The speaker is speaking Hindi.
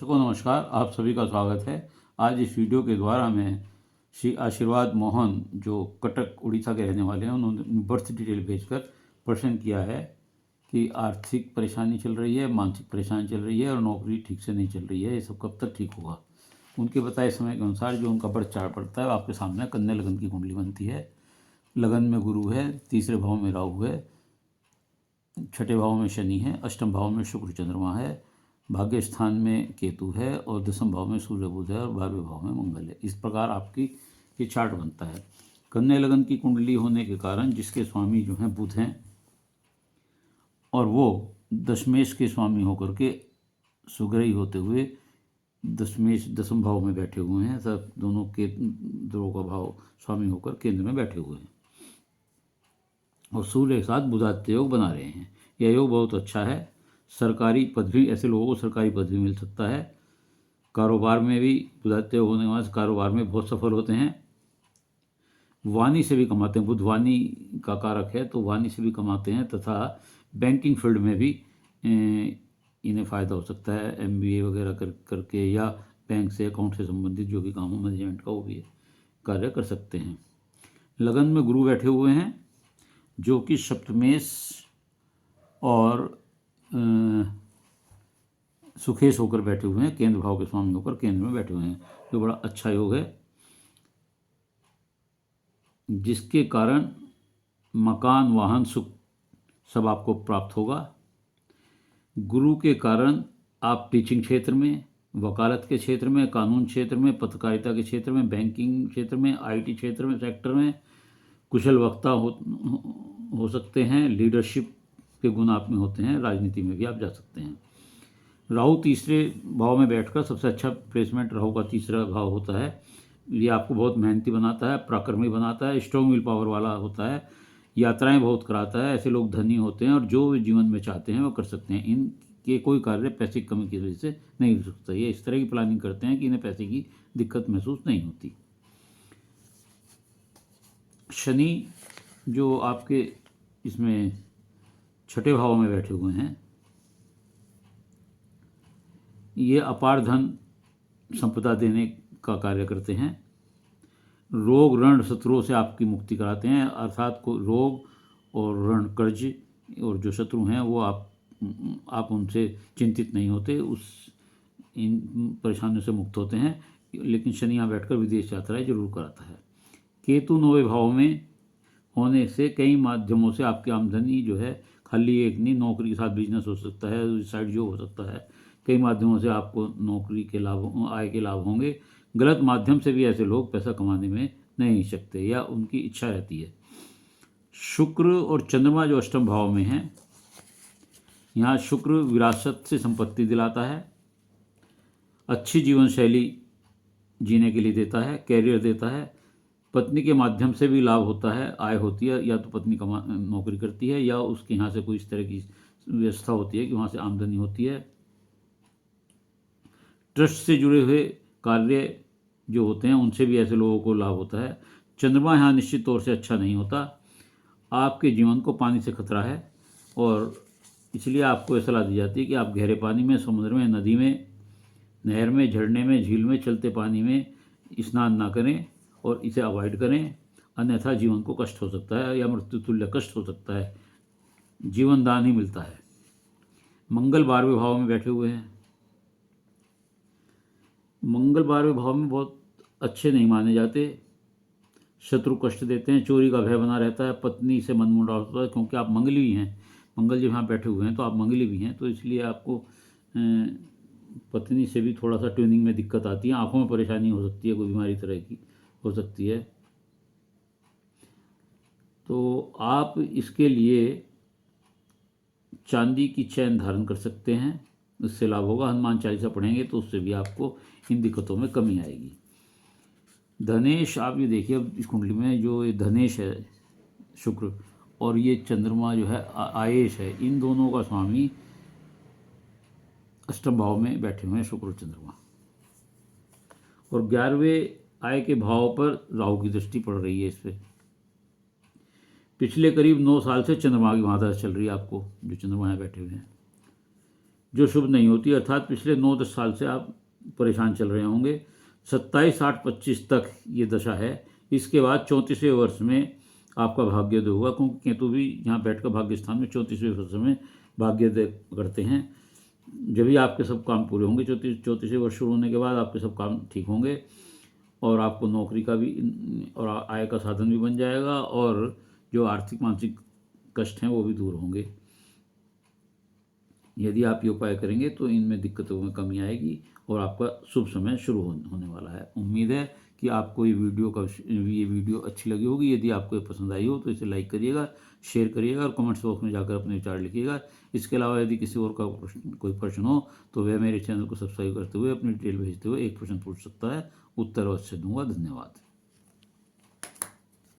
दर्शकों नमस्कार, आप सभी का स्वागत है। आज इस वीडियो के द्वारा मैं श्री आशीर्वाद मोहन जो कटक उड़ीसा के रहने वाले हैं, उन्होंने बर्थ डिटेल भेजकर प्रश्न किया है कि आर्थिक परेशानी चल रही है, मानसिक परेशानी चल रही है और नौकरी ठीक से नहीं चल रही है, ये सब कब तक ठीक होगा। उनके बताए समय के अनुसार जो उनका बर्थ चार्ट पड़ता है आपके सामने कन्या लगन की कुंडली बनती है। लगन में गुरु है, तीसरे भाव में राहु है, छठे भाव में शनि है, अष्टम भाव में शुक्र चंद्रमा है, भाग्य स्थान में केतु है और दसम भाव में सूर्य बुध है और 12वें भाव में मंगल है। इस प्रकार आपकी ये चार्ट बनता है। कन्या लगन की कुंडली होने के कारण जिसके स्वामी जो हैं बुध हैं और वो दशमेश के स्वामी होकर के सुग्रही होते हुए दशमेश दसम भाव में बैठे हुए हैं, सब दोनों केंद्रों का भाव स्वामी होकर केंद्र में बैठे हुए हैं और सूर्य के साथ बुधादित्य योग बना रहे हैं। यह योग बहुत अच्छा है। सरकारी पदवी, ऐसे लोगों को सरकारी पदवी मिल सकता है। कारोबार में भी बुधादित्य योग होने के बाद कारोबार में बहुत सफल होते हैं। वाणी से भी कमाते हैं, बुध वाणी का कारक है तो वाणी से भी कमाते हैं तथा बैंकिंग फील्ड में भी इन्हें फ़ायदा हो सकता है। MBA वगैरह करके या बैंक से अकाउंट से संबंधित जो भी काम हो मैनेजमेंट का, वो भी कार्य कर सकते हैं। लगन में गुरु बैठे हुए हैं जो कि सप्तमेश और सुखेश होकर बैठे हुए हैं, केंद्र भाव के स्वामी होकर केंद्र में बैठे हुए हैं, जो बड़ा अच्छा योग है, जिसके कारण मकान वाहन सुख सब आपको प्राप्त होगा। गुरु के कारण आप टीचिंग क्षेत्र में, वकालत के क्षेत्र में, कानून क्षेत्र में, पत्रकारिता के क्षेत्र में, बैंकिंग क्षेत्र में, IT क्षेत्र में, सेक्टर में कुशल वक्ता हो सकते हैं। लीडरशिप के गुण आप में होते हैं। राजनीति में भी आप जा सकते हैं। राहु तीसरे भाव में बैठकर सबसे अच्छा प्लेसमेंट राहु का तीसरा भाव होता है। ये आपको बहुत मेहनती बनाता है, पराक्रमी बनाता है, स्ट्रॉन्ग विल पावर वाला होता है, यात्राएं बहुत कराता है। ऐसे लोग धनी होते हैं और जो जीवन में चाहते हैं वो कर सकते हैं। इनके कोई कार्य पैसे की कमी की वजह से नहीं हो सकता। ये इस तरह की प्लानिंग करते हैं कि इन्हें पैसे की दिक्कत महसूस नहीं होती। शनि जो आपके इसमें छठे भाव में बैठे हुए हैं, ये अपार धन संपदा देने का कार्य करते हैं। रोग ऋण शत्रुओं से आपकी मुक्ति कराते हैं, अर्थात को रोग और ऋण कर्ज और जो शत्रु हैं वो आप उनसे चिंतित नहीं होते, इन परेशानियों से मुक्त होते हैं। लेकिन शनि यहाँ बैठकर विदेश यात्राएं जरूर कराता है। केतु 9वें भाव में होने से कई माध्यमों से आपकी आमदनी जो है, खाली एक नहीं, नौकरी के साथ बिजनेस हो सकता है, साइड जॉब हो सकता है, कई माध्यमों से आपको नौकरी के लाभ, आय के लाभ होंगे। गलत माध्यम से भी ऐसे लोग पैसा कमाने में नहीं सकते या उनकी इच्छा रहती है। शुक्र और चंद्रमा जो अष्टम भाव में हैं, यहाँ शुक्र विरासत से संपत्ति दिलाता है, अच्छी जीवन शैली जीने के लिए देता है, कैरियर देता है, पत्नी के माध्यम से भी लाभ होता है, आय होती है। या तो पत्नी नौकरी करती है या उसके यहाँ से कोई इस तरह की व्यवस्था होती है कि वहाँ से आमदनी होती है। ट्रस्ट से जुड़े हुए कार्य जो होते हैं उनसे भी ऐसे लोगों को लाभ होता है। चंद्रमा यहाँ निश्चित तौर से अच्छा नहीं होता। आपके जीवन को पानी से खतरा है और इसलिए आपको यह सलाह दी जाती है कि आप गहरे पानी में, समुद्र में, नदी में, नहर में, झरने में, झील में, चलते पानी में स्नान ना करें और इसे अवॉइड करें, अन्यथा जीवन को कष्ट हो सकता है या मृत्यु तुल्य कष्ट हो सकता है, जीवन दान ही मिलता है। मंगल 12वें भाव में बैठे हुए हैं। मंगल 12वें भाव में बहुत अच्छे नहीं माने जाते, शत्रु कष्ट देते हैं, चोरी का भय बना रहता है, पत्नी से मन मुटाव होता है क्योंकि आप मंगली भी हैं। मंगल जब यहाँ बैठे हुए हैं तो आप मंगली भी हैं, तो इसलिए आपको पत्नी से भी थोड़ा सा ट्यूनिंग में दिक्कत आती है, आंखों में परेशानी हो सकती है, कोई बीमारी तरह की हो सकती है। तो आप इसके लिए चांदी की चैन धारण कर सकते हैं, उससे लाभ होगा। हनुमान चालीसा पढ़ेंगे तो उससे भी आपको इन दिक्कतों में कमी आएगी। धनेश, आप ये देखिए अब इस कुंडली में जो ये धनेश है शुक्र और ये चंद्रमा जो है आयेश है, इन दोनों का स्वामी अष्टम भाव में बैठे हुए हैं शुक्र और चंद्रमा, और 11वें आय के भाव पर राहु की दृष्टि पड़ रही है इस पर। पिछले करीब 9 साल से चंद्रमा की महादशा चल रही है आपको, जो चंद्रमा यहाँ बैठे हुए हैं। जो शुभ नहीं होती, अर्थात पिछले 9-10 साल से आप परेशान चल रहे होंगे। 27-8-25 तक ये दशा है। इसके बाद 34वें वर्ष में आपका भाग्योदय होगा, क्योंकि केतु भी यहाँ बैठकर भाग्य स्थान में 34वें वर्ष में भाग्योदय करते हैं। जब भी आपके सब काम पूरे होंगे, 34वें वर्ष शुरू होने के बाद आपके सब काम ठीक होंगे और आपको नौकरी का भी और आय का साधन भी बन जाएगा, और जो आर्थिक मानसिक कष्ट हैं वो भी दूर होंगे। यदि आप ये उपाय करेंगे तो इनमें दिक्कतों में कमी आएगी और आपका शुभ समय शुरू होने वाला है। उम्मीद है कि आपको ये वीडियो अच्छी लगी होगी। यदि आपको ये पसंद आई हो तो इसे लाइक करिएगा, शेयर करिएगा और कमेंट्स बॉक्स में जाकर अपने विचार लिखिएगा। इसके अलावा यदि किसी और का कोई प्रश्न हो तो वह मेरे चैनल को सब्सक्राइब करते हुए अपनी डिटेल भेजते हुए एक प्रश्न पूछ सकता है, उत्तर अवश्य दूंगा। धन्यवाद।